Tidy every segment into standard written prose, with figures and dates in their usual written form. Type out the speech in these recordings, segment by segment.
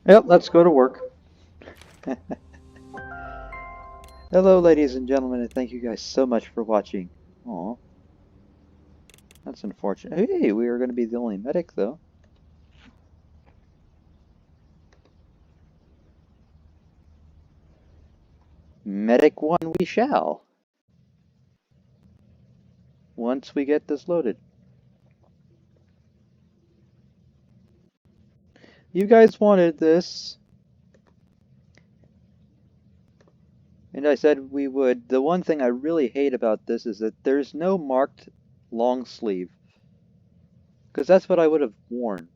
Yep, let's go to work. Hello, ladies and gentlemen, and thank you guys so much for watching. Aw, that's unfortunate. Hey, we are going to be the only medic, though. Medic 1 we shall, once we get this loaded. You guys wanted this, and I said we would. The one thing I really hate about this is that there's no marked long sleeve, because that's what I would have worn.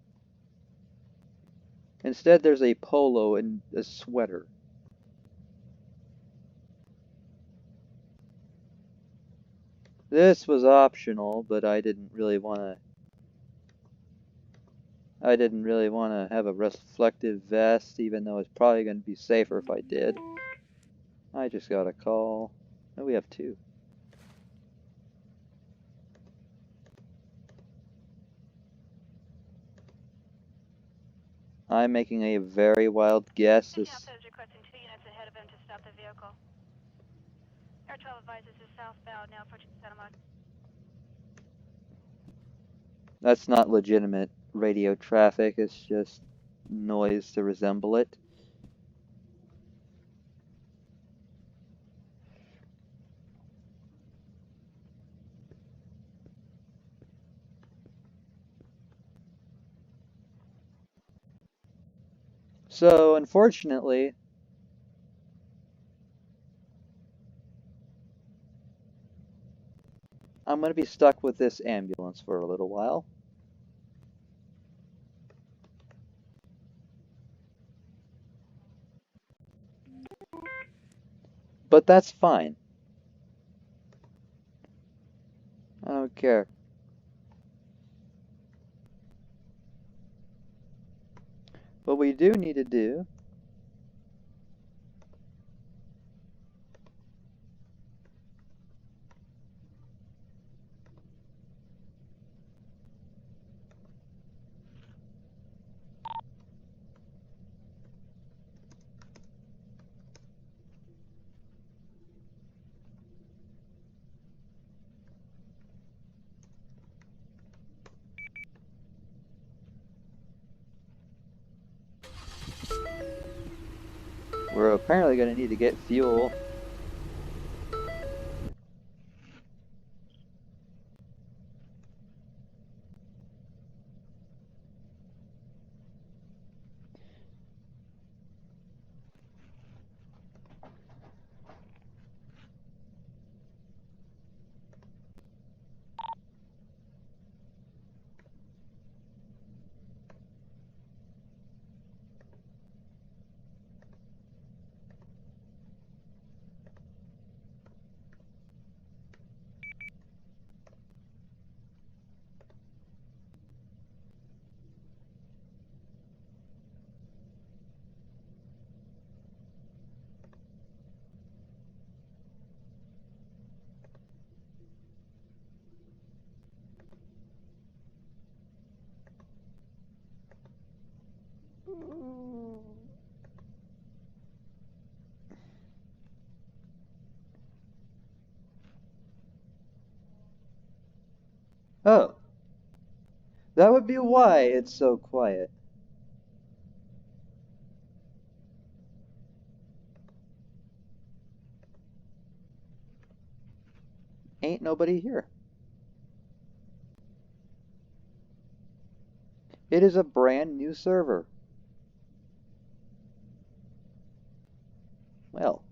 Instead, there's a polo and a sweater. This was optional, but I didn't really want to have a reflective vest, even though it's probably going to be safer if I did. I just got a call. Oh, we have two. I'm making a very wild guess. Is requesting 2 units ahead of him to stop the vehicle. Air travel advises is southbound, now approaching Santa Monica. That's not legitimate radio traffic, it's just noise to resemble it. So, unfortunately, I'm going to be stuck with this ambulance for a little while. But that's fine. I don't care. What we do need to do we're apparently going to need to get fuel. Oh, that would be why it's so quiet. Ain't nobody here. It is a brand new server. Well,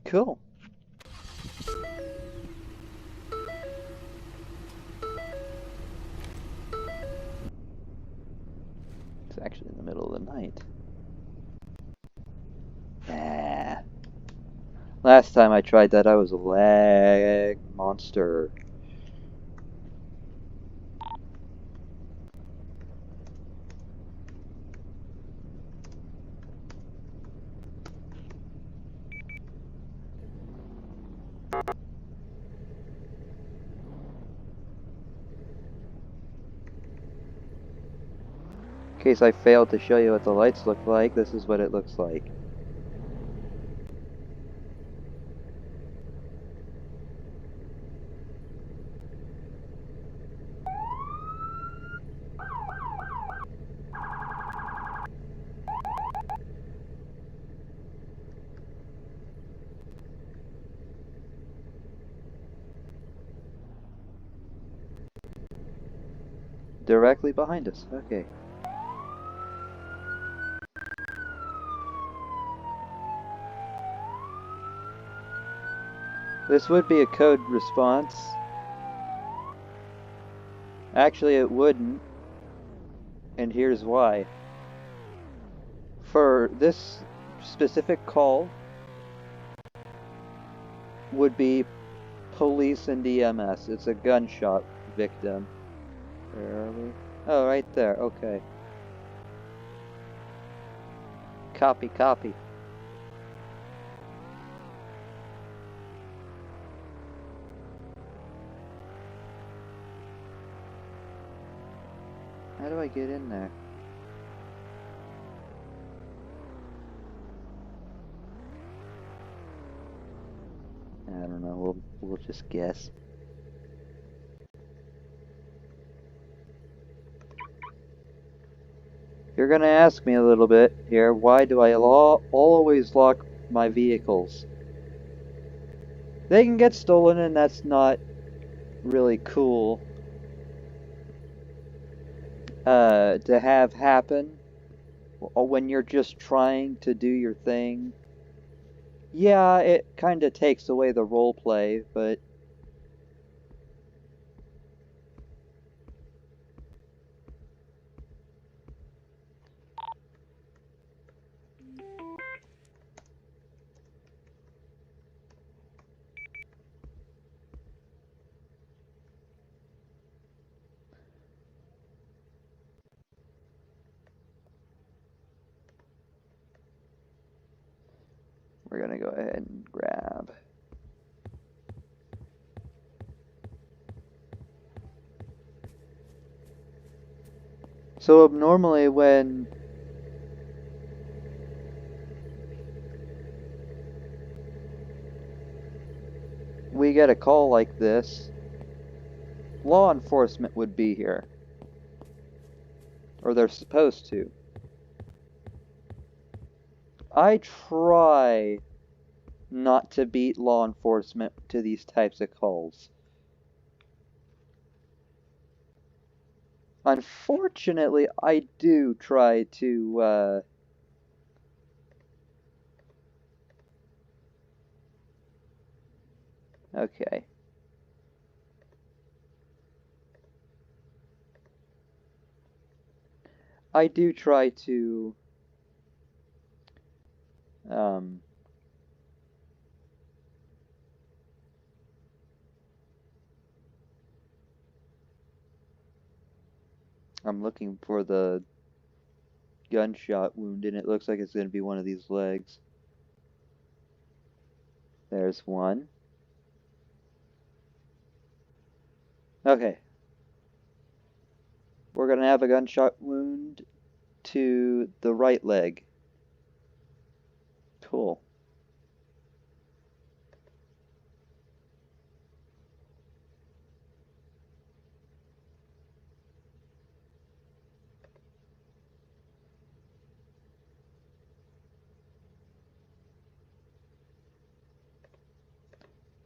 cool. It's actually in the middle of the night. Ah. Last time I tried that, I was a lag monster. In case I failed to show you what the lights look like, this is what it looks like. Directly behind us. Okay. This would be a code response. Actually, it wouldn't. And here's why. For this specific call would be police and EMS. It's a gunshot victim. Where are we? Oh, right there. Okay. Copy, copy. How do I get in there? I don't know. We'll just guess. You're gonna ask me a little bit here. Why do I always lock my vehicles? They can get stolen, and that's not really cool to have happen when you're just trying to do your thing. Yeah, it kind of takes away the role play, but we're gonna go ahead and grab. So normally when we get a call like this, law enforcement would be here. Or they're supposed to. I try not to beat law enforcement to these types of calls. Unfortunately, I do try to, okay. I do try to, um, I'm looking for the gunshot wound, and it looks like it's going to be one of these legs. There's one. Okay. We're going to have a gunshot wound to the right leg. Cool.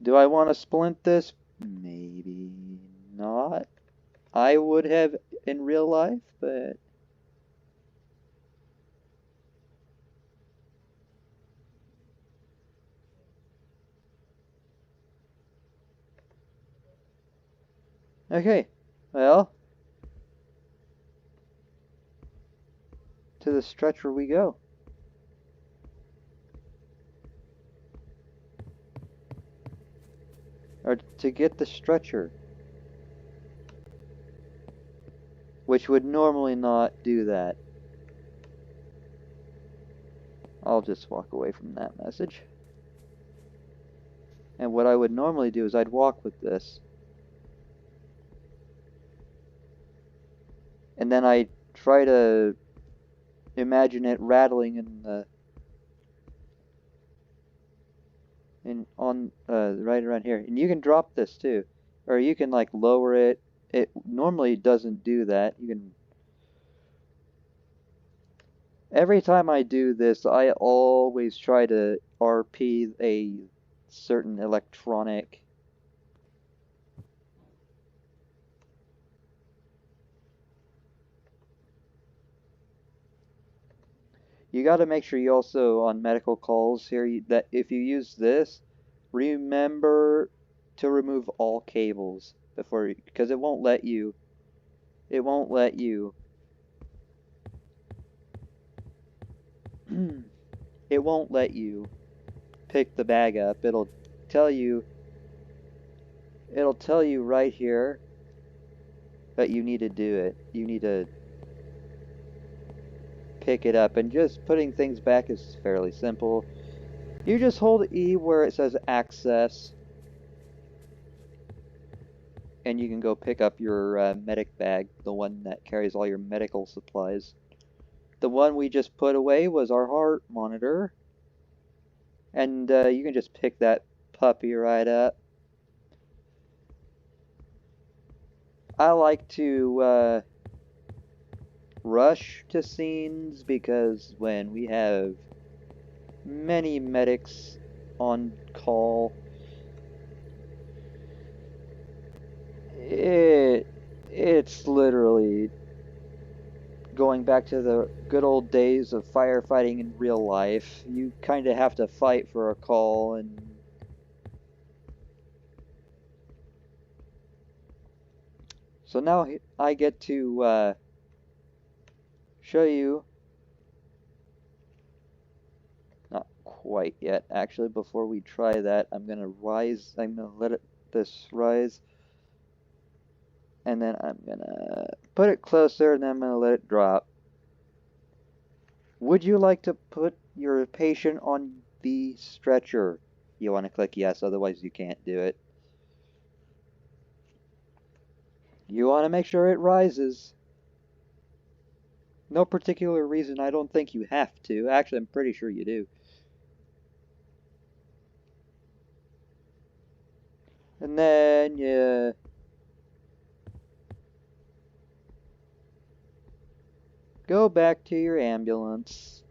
Do I want to splint this? Maybe not. I would have in real life, but okay. Well, to the stretcher we go. Or to get the stretcher, which would normally not do that. I'll just walk away from that message. And what I would normally do is I'd walk with this. And then I try to imagine it rattling on right around here. And you can drop this too, or you can like lower it. It normally doesn't do that. You can. Every time I do this, I always try to RP a certain electronic. You got to make sure you also on medical calls here that if you use this, remember to remove all cables before, because it won't let you. It won't let you. It won't let you pick the bag up. It'll tell you. It'll tell you right here that you need to do it. You need to pick it up, and just putting things back is fairly simple. You just hold E where it says access, and you can go pick up your medic bag, the one that carries all your medical supplies. The one we just put away was our heart monitor, and you can just pick that puppy right up. I like to rush to scenes because when we have many medics on call, it's literally going back to the good old days of firefighting in real life. You kind of have to fight for a call, and so now I get to show you. Not quite yet, actually. Before we try that, I'm gonna let this rise, and then I'm gonna put it closer, and then I'm gonna let it drop. Would you like to put your patient on the stretcher? You want to click yes, otherwise you can't do it. You want to make sure it rises. No particular reason, I don't think you have to. Actually, I'm pretty sure you do. And then you go back to your ambulance.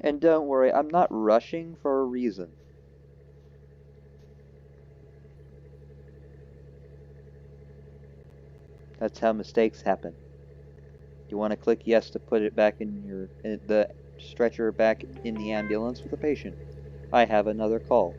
And don't worry, I'm not rushing for a reason. That's how mistakes happen. You want to click yes to put it back in the stretcher back in the ambulance with the patient. I have another call.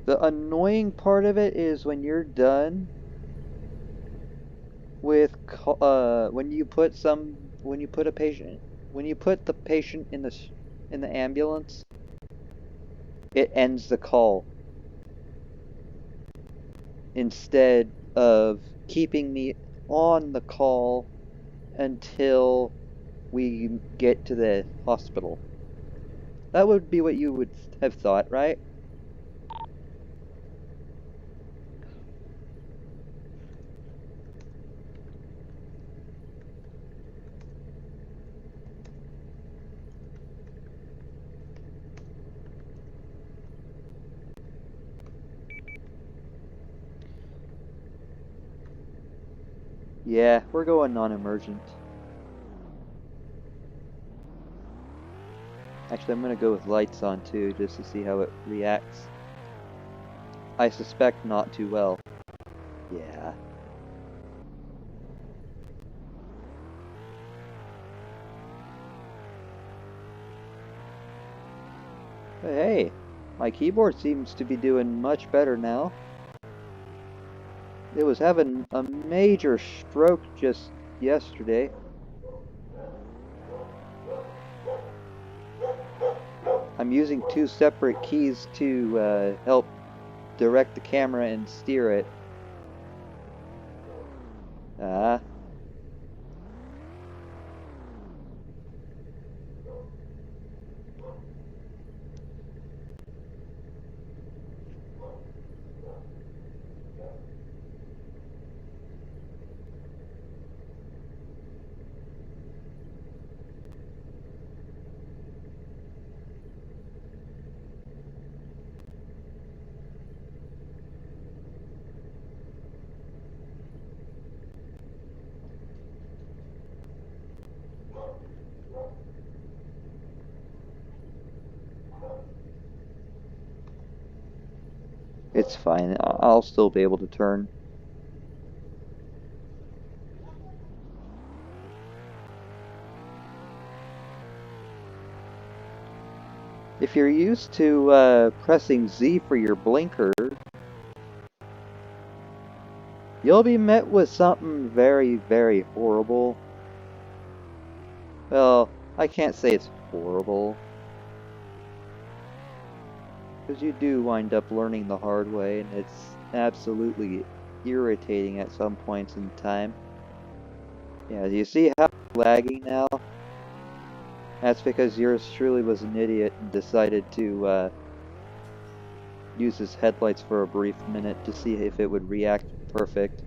The annoying part of it is when you're done with when you put the patient in the ambulance, it ends the call instead of keeping me on the call until we get to the hospital. That would be what you would have thought, right? Yeah, we're going non-emergent. Actually, I'm gonna go with lights on too, just to see how it reacts. I suspect not too well. Yeah. But hey, my keyboard seems to be doing much better now. It was having a major stroke just yesterday. I'm using two separate keys to help direct the camera and steer it. It's fine. I'll still be able to turn. If you're used to pressing Z for your blinker, you'll be met with something very, very horrible. Well, I can't say it's horrible, because you do wind up learning the hard way, and it's absolutely irritating at some points in time. Yeah, do you see how it's lagging now? That's because yours truly was an idiot and decided to use his headlights for a brief minute to see if it would react perfect.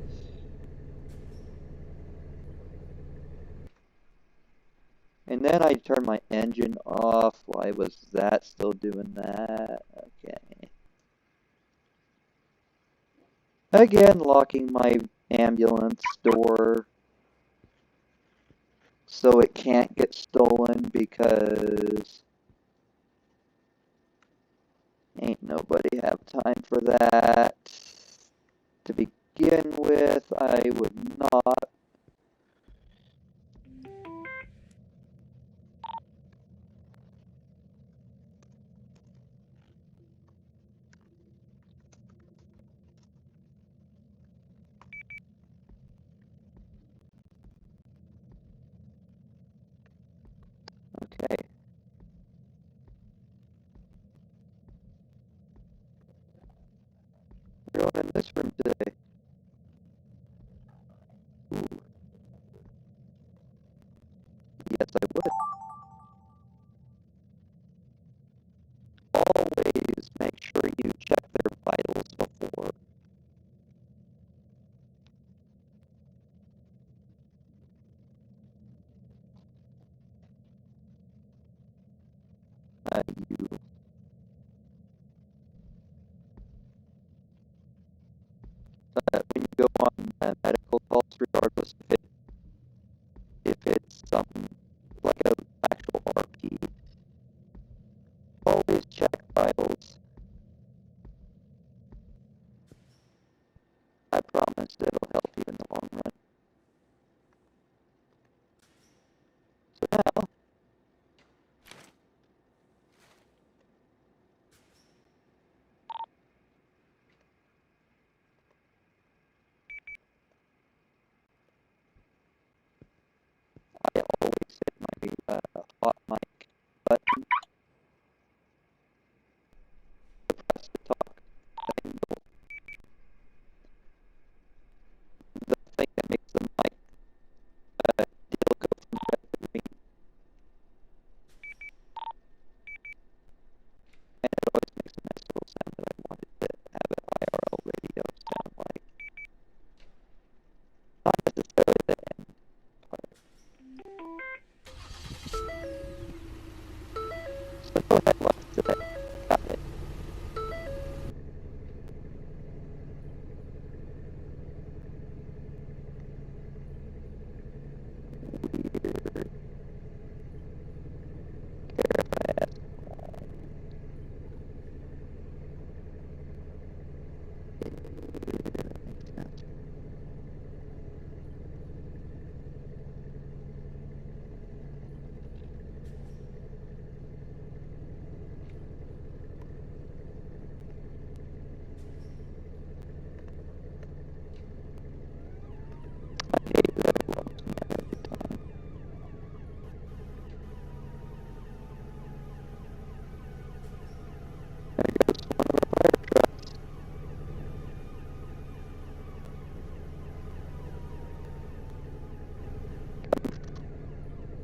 And then I turned my engine off. Why was that still doing that? Okay. Again, locking my ambulance door so it can't get stolen because ain't nobody have time for that. To begin with, I would not. Okay. We're going in this room today. Ooh, yes, I would. Always make sure you check their vitals before. You when you go on medical calls, regardless if it's something like a actual RP, always check vitals. I promise it'll help you in the long run. So now, I always hit my hot mic button to press the talk thing, the thing that makes the mic deal go from red to green, and it always makes a nice little sound that I wanted to have an IRL radio sound like. Not necessarily the end part. So go ahead, what's today? Got it. Weird. Care if I ask why? It makes sense. I hate that it loves me every time. There goes one of our fire trucks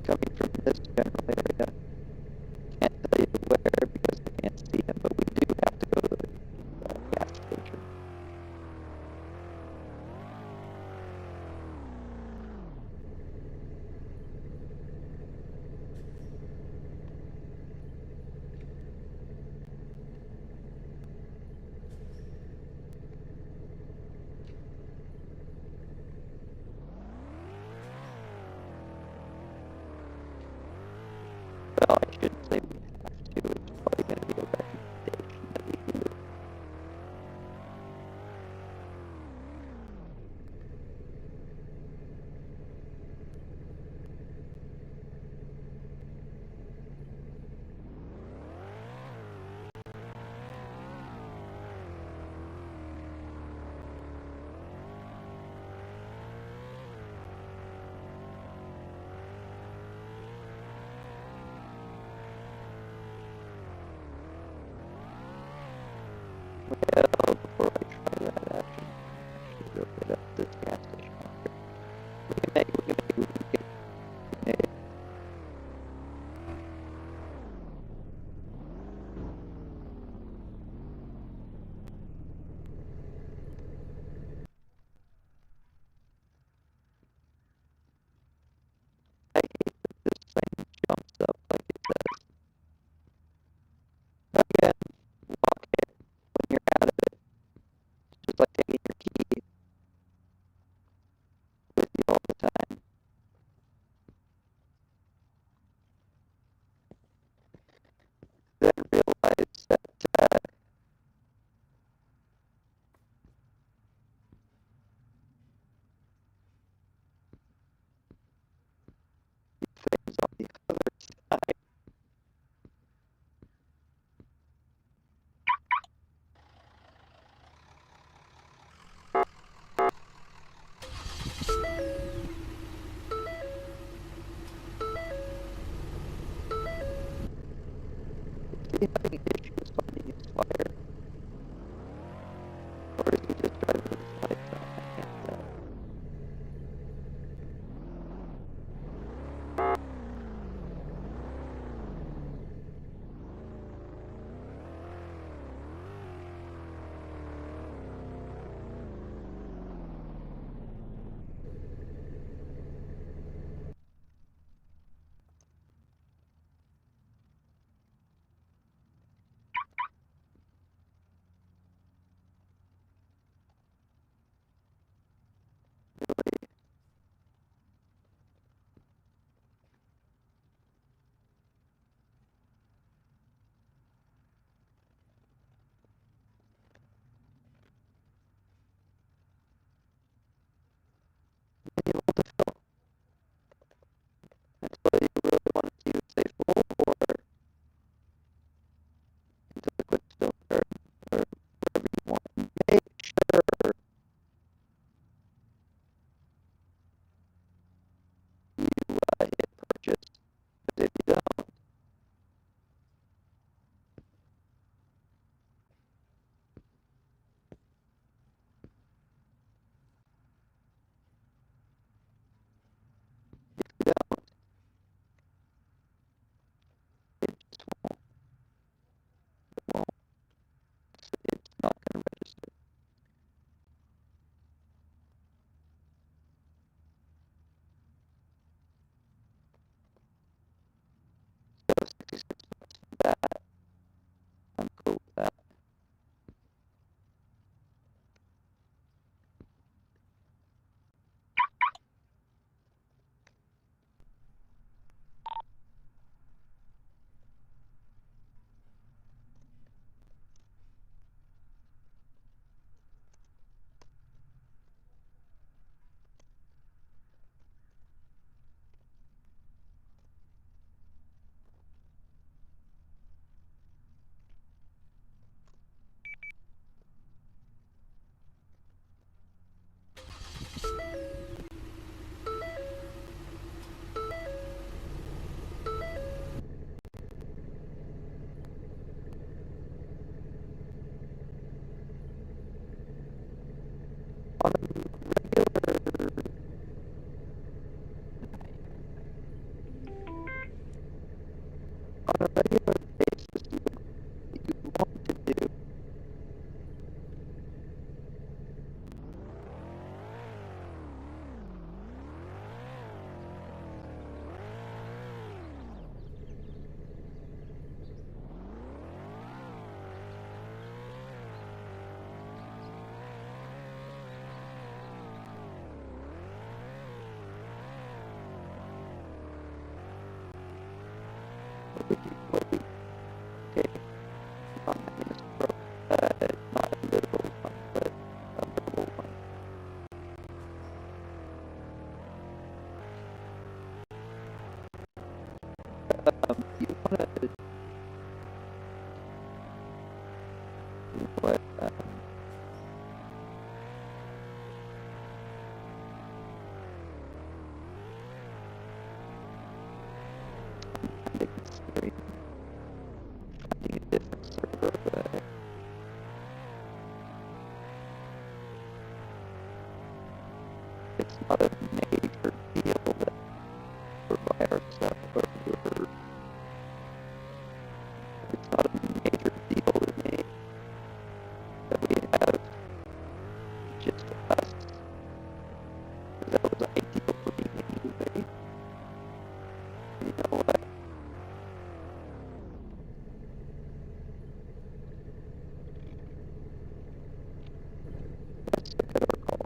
coming from this general area. Can't tell you where because I can't see him, but we do have to go to the gas station. Well, I shouldn't say we have to. It's probably going to be a recommendation that we do. he having issues finding his fire? Or is he just driving with his lights on? I can't tell. You want to fill? But you really want to see it stay full, or into the quick fill, or whatever you want. Make sure you hit purchase. Because if you don't, it just won't. It's not going to register. So 66 bucks for that. I'm cool with that. On a regular, on a regular basis, you want to do what would you, okay, I'm having a stroke, not a literal one, but a verbal one. You want to do what, kind of considering finding a different server, but it's not a major deal that we're by ourselves, or it's not a major deal with me that we have just us, because that was ideal for me anyway. You know what? That's a better call.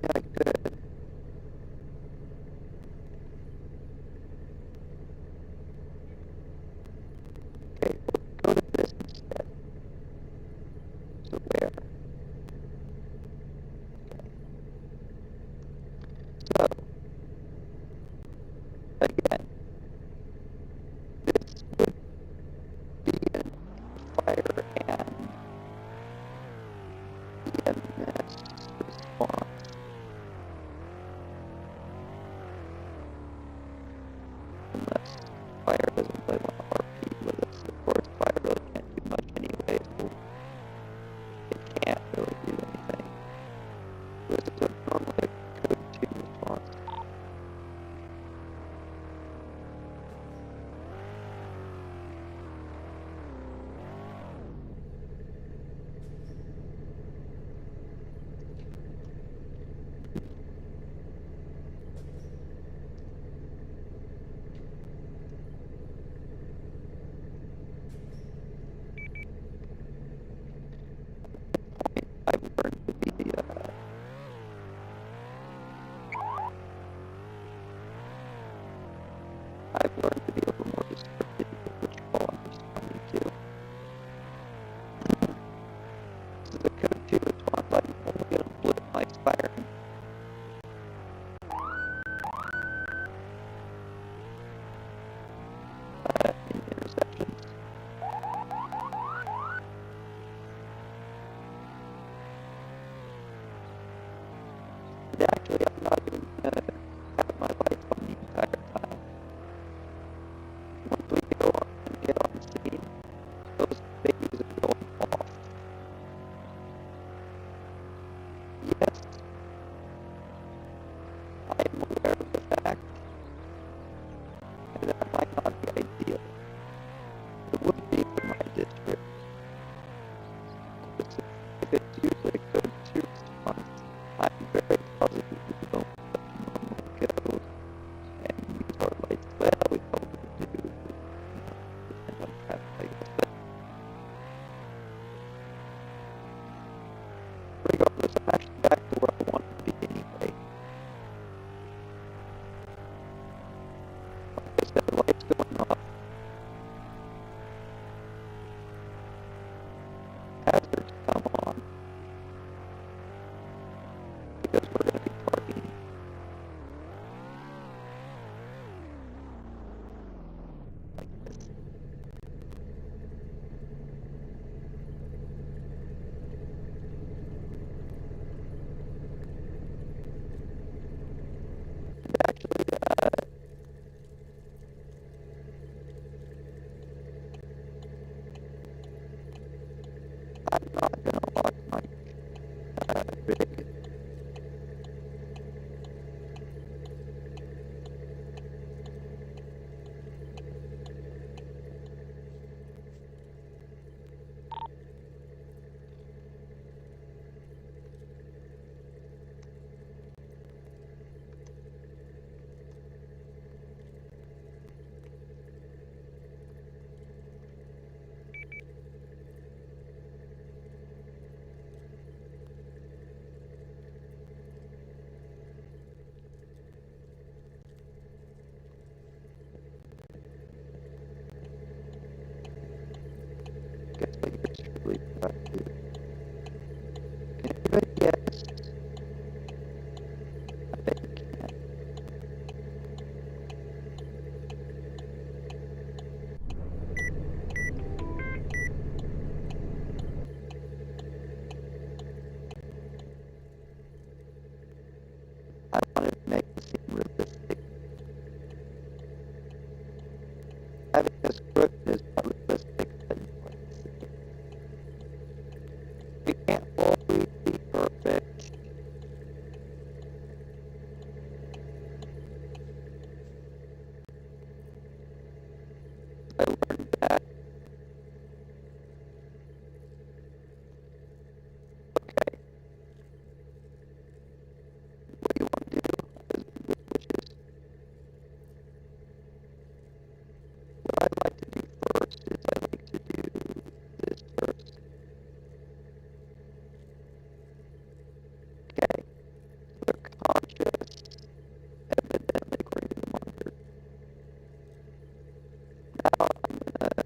I could. Okay, we'll go to this instead. So there. So, again, this would be a fire and doesn't really want to RP with us. Of course, fire really can't do much anyway, so it can't really do anything. This is a normally code 2 response. I've learned to be a little more descriptive with which call I'm responding to. This is a code 2 response. I'm only going to flip my siren. In intersections. And actually, I'm not even going to have my lights on the entire time. Once we go on and get on the scene, those babies are going off. Yes, I am aware of the fact that might not be ideal. It would be for my district. If it's usually a code 2 response, I'm very positive we don't normally go and use our lights. Well, we probably do, depends on traffic, I guess. But regardless, I'm actually back to where I want to be anyway. Like I said, the lights going off. Hazards come on because we're going to be parking. Like this. And actually, I'm not going to lock my rig. Guess what yours truly got to. Can anybody guess? I bet you can. I wanted to make the scene realistic. Having a script is not realistic, but we can't always be perfect. I learned that. Okay, what you want to do is with switches. What I like to do first is I like to do this first. Okay, the conscious evidently according to the monitor. Now I'm gonna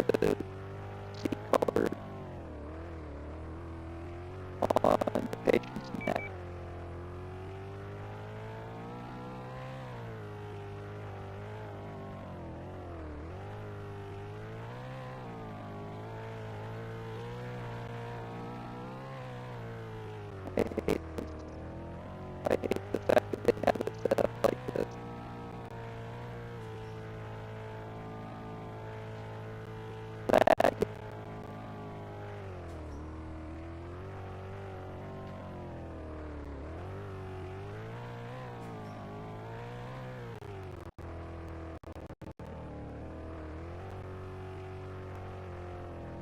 put a seat collar on the patient's neck. I hate the fact that they have it set up like this. Bag.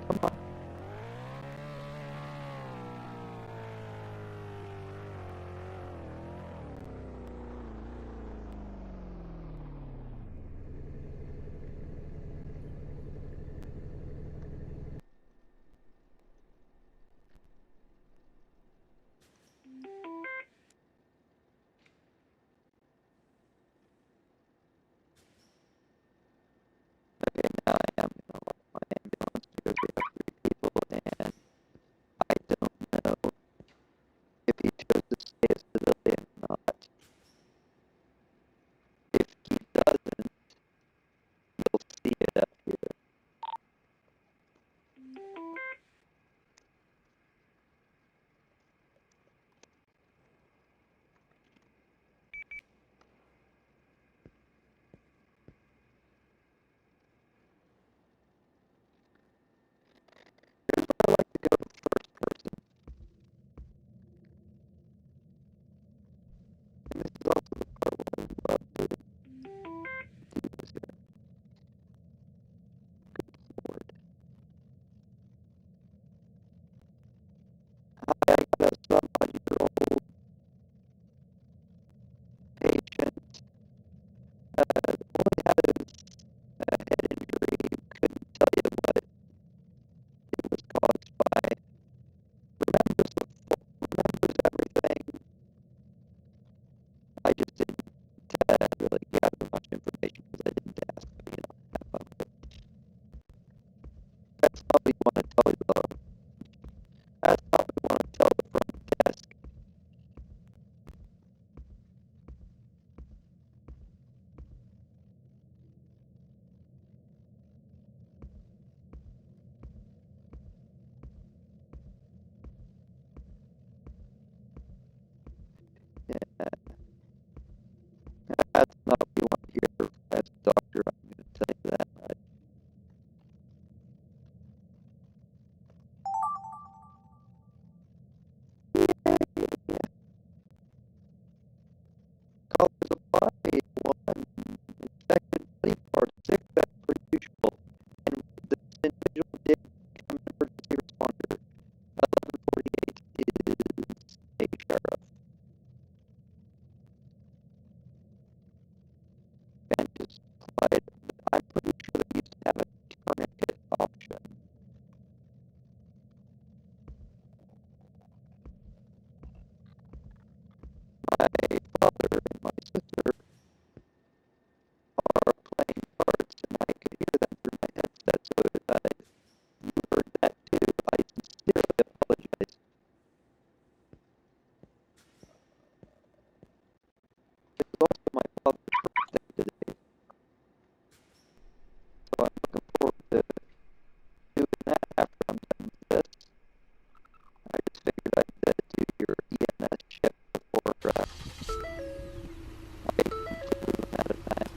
Come on. Okay, now I am going to lock my ambulance because we have 3 people, and I don't know if he chose to stay a civilian or not. If he doesn't, you'll see it up here. I like to go first person, and this is also the part where I love to do this here. Good Lord. I got a some-odd-year-old patient, only had a head injury, couldn't tell you what it was caused by, remembers everything. I just didn't really gather much information because I didn't ask, but, have fun with it. That's not what you want to tell the, that's not what you want to tell the front desk. Yeah, that's not what you want to hear as a doctor, I'm going to tell you that much. Yeah. Colors apply, 1, inspection, body part 6, that's per usual. And this individual did become an emergency responder. 1148 is a sheriff. And just applied, I'm pretty sure they used to have a tourniquet option. My father and my sister are playing cards, and I could hear them through my headset, so if you heard that too, I sincerely apologize. It's also my father's birthday today, so I'm looking forward to doing that after I'm done with this. I just figured I'd do your EMS shift before I completely run out of time.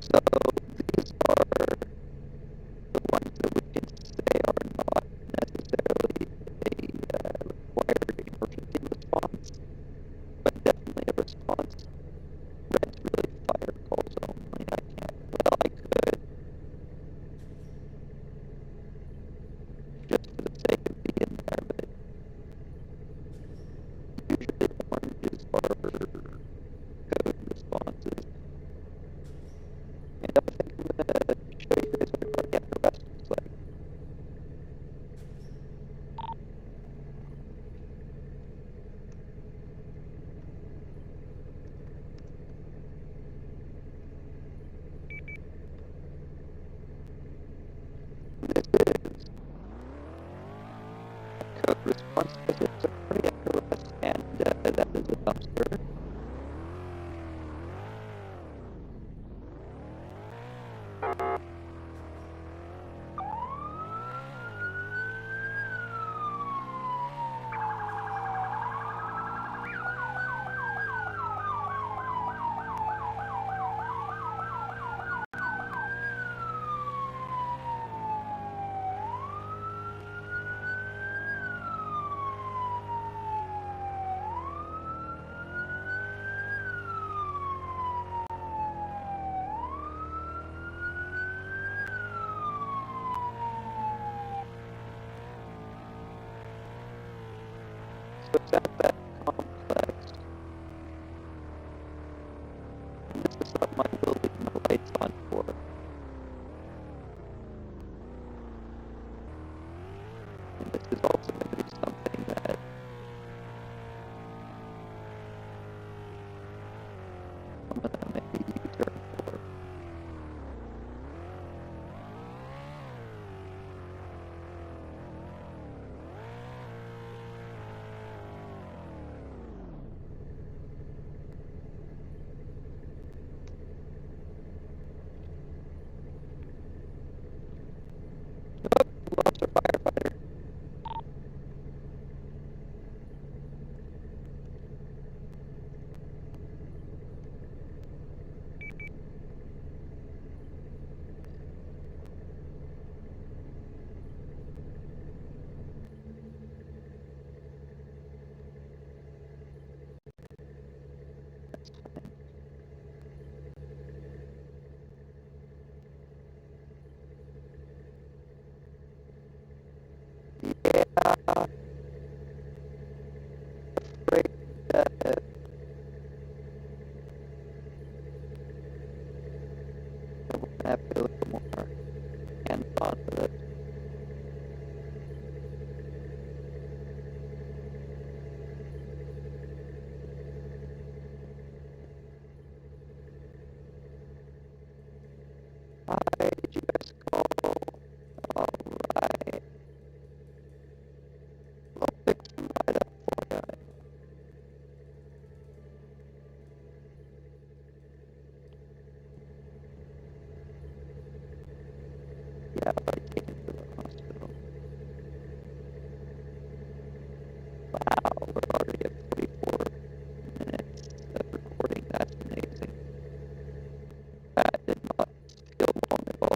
So these are the ones that we can say are not necessarily a required emergency one specific area for us, and that is the dumpster. So it's at that complex, and this is something I will leave my lights on for. And this is also going to be something that I'm going to make a U-turn for. Oh, we lost our firefighter. Yeah, great. We're going to have to be a little more hands-on with it. Hi, did you guys call? Alright. I'll fix them right up for you. Yeah, if I take it to the hospital. Wow, we're already at 44 minutes of recording. That's amazing. That did not feel long at all.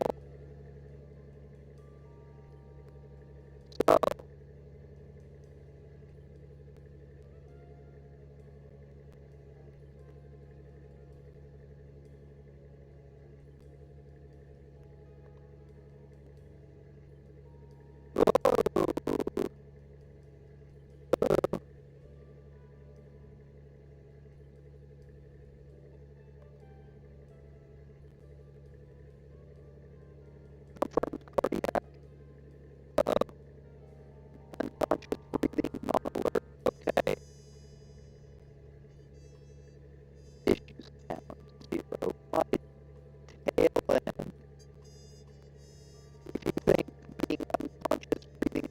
So, confirmed cardiac, unconscious breathing, non-alert. Okay. Issues count 0. My tail end. If you think being unconscious breathing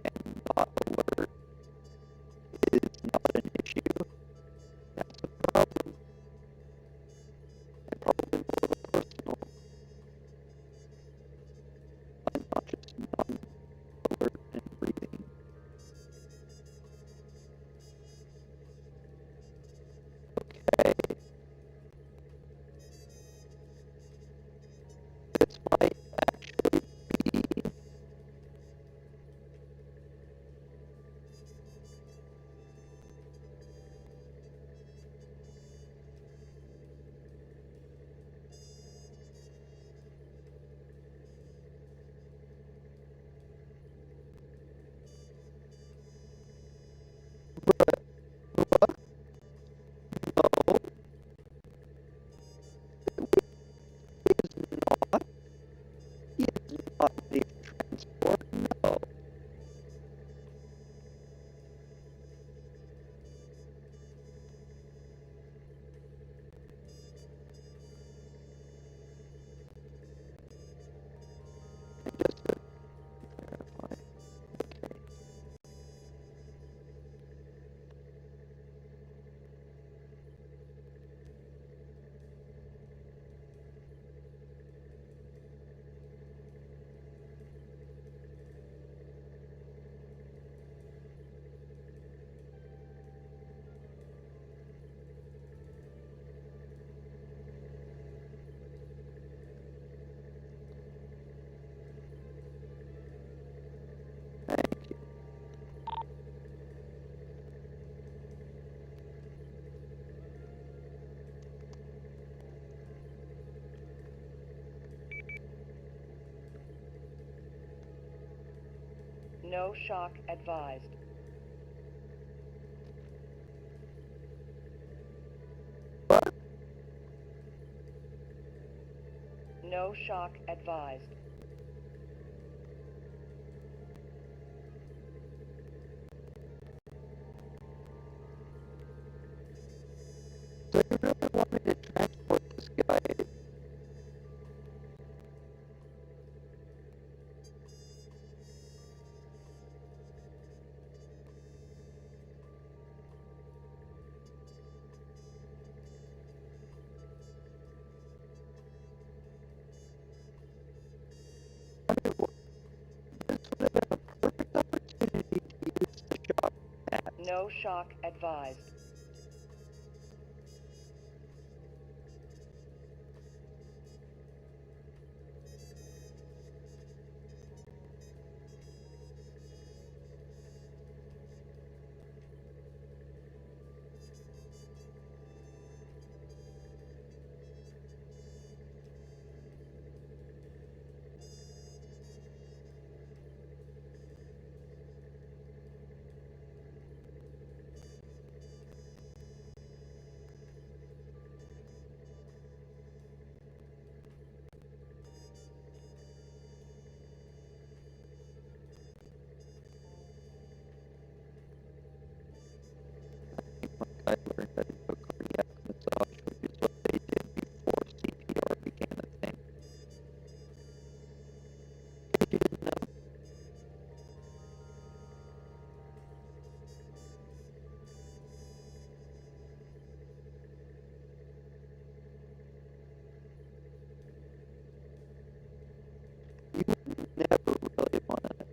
and not alert is not an issue, that's a problem. And probably more of a personal unconscious, non-alert and breathing. Okay. No shock advised. No shock advised. So you really want me to transport this guy? No shock advised. I learned that a cardiac massage, which is what they did before CPR became a thing. If you didn't know, you never really want to.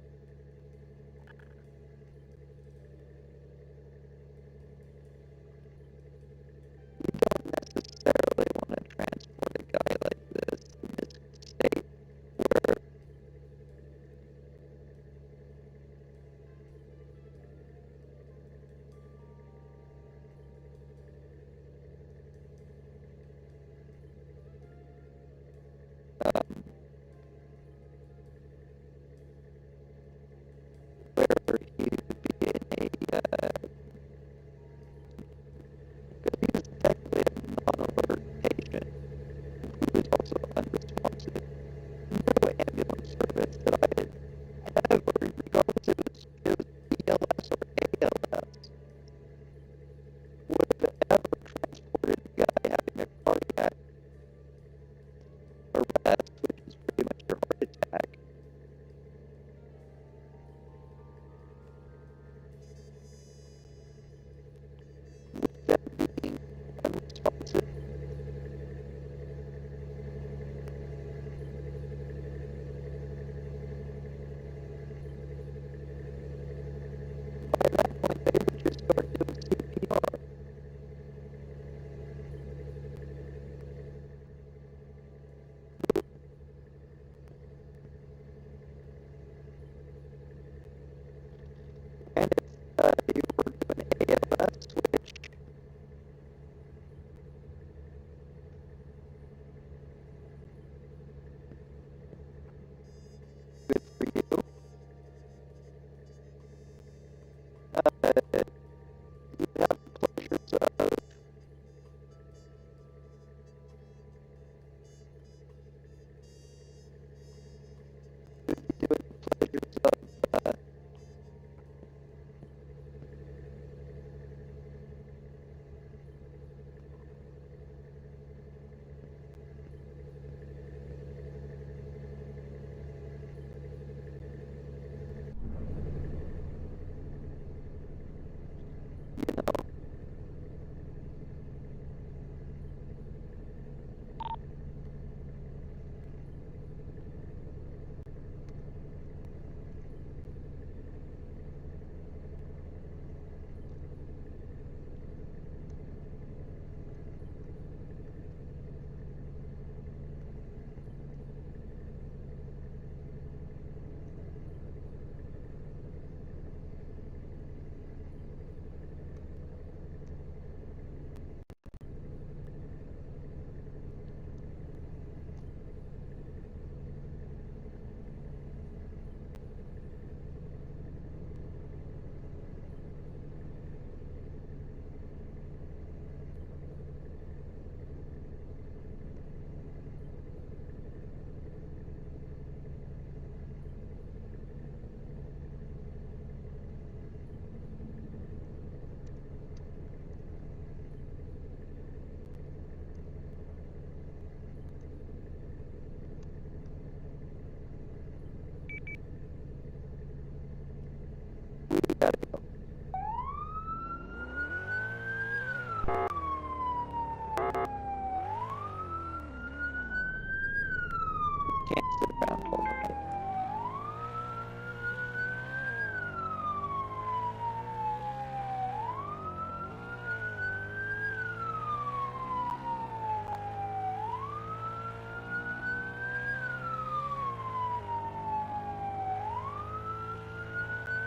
can't sit around all night.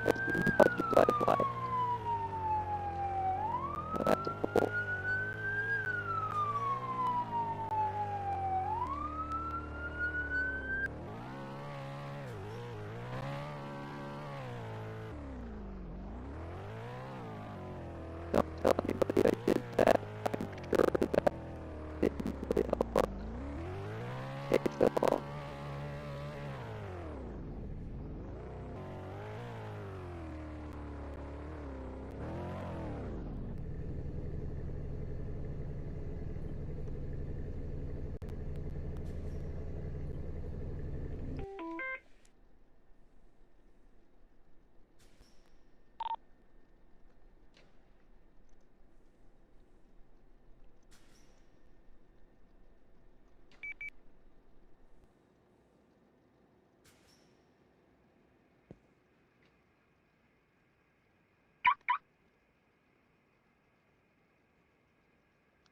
As much as I'd like. But that's a pull. Don't tell anybody I did that. I'm sure that didn't really help us case at all.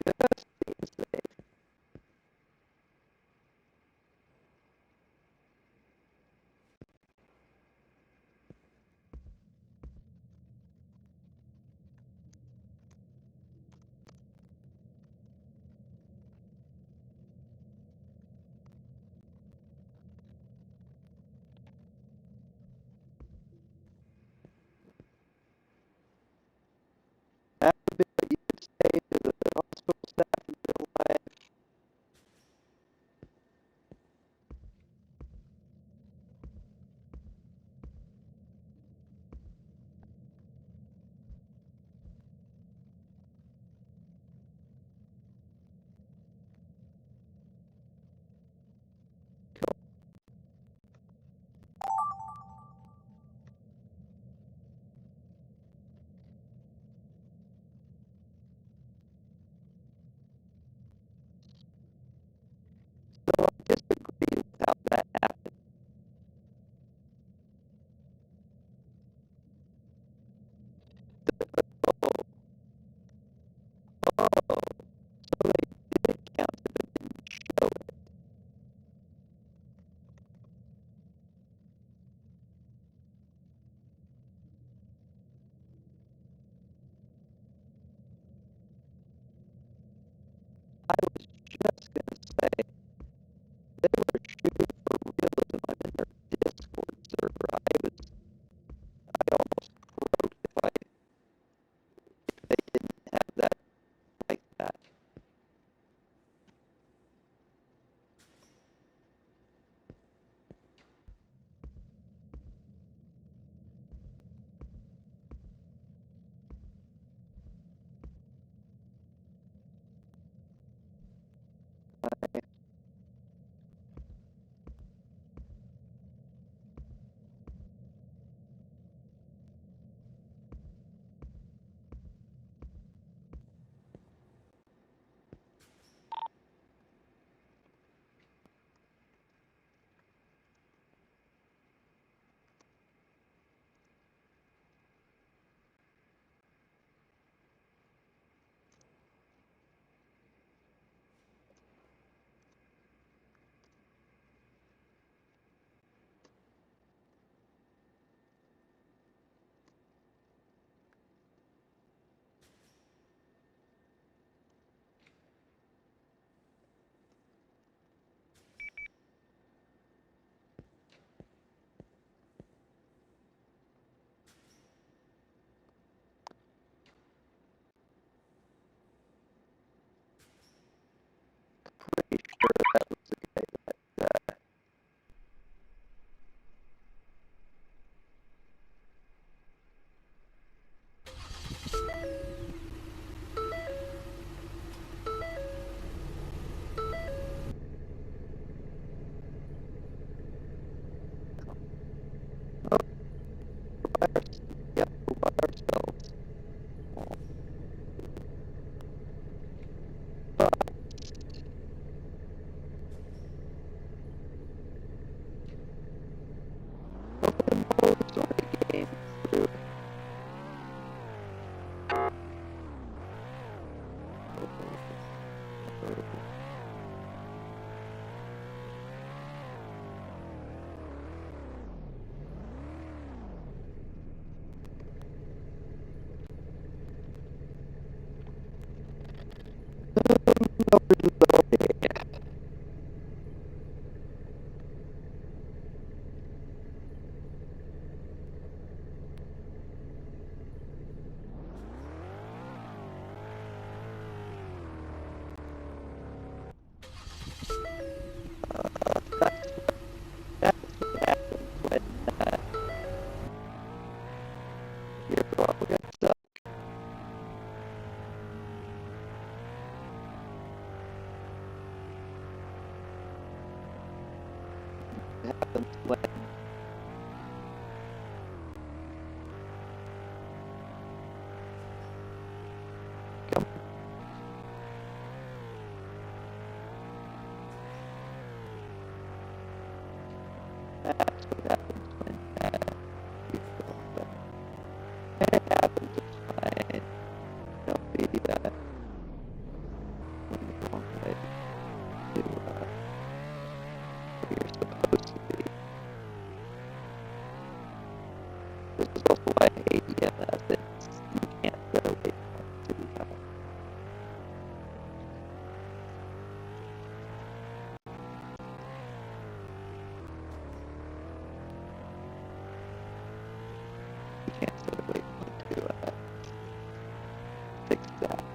Just seems safe. That's a bit that you could say to the hospital staff in real life. So I disagree with how that happened. Oh, oh, so they did count it but didn't show it. I was just gonna say they were shooting for realism. I'm in their Discord server. I almost wrote if they didn't have that like that. when that's what happens when you go back. And it happens, it's fine. Don't be in the wrong way to where you're supposed to be. This is also why I hate EMS. You can't get away from it too well. You can't get away from it too fix that.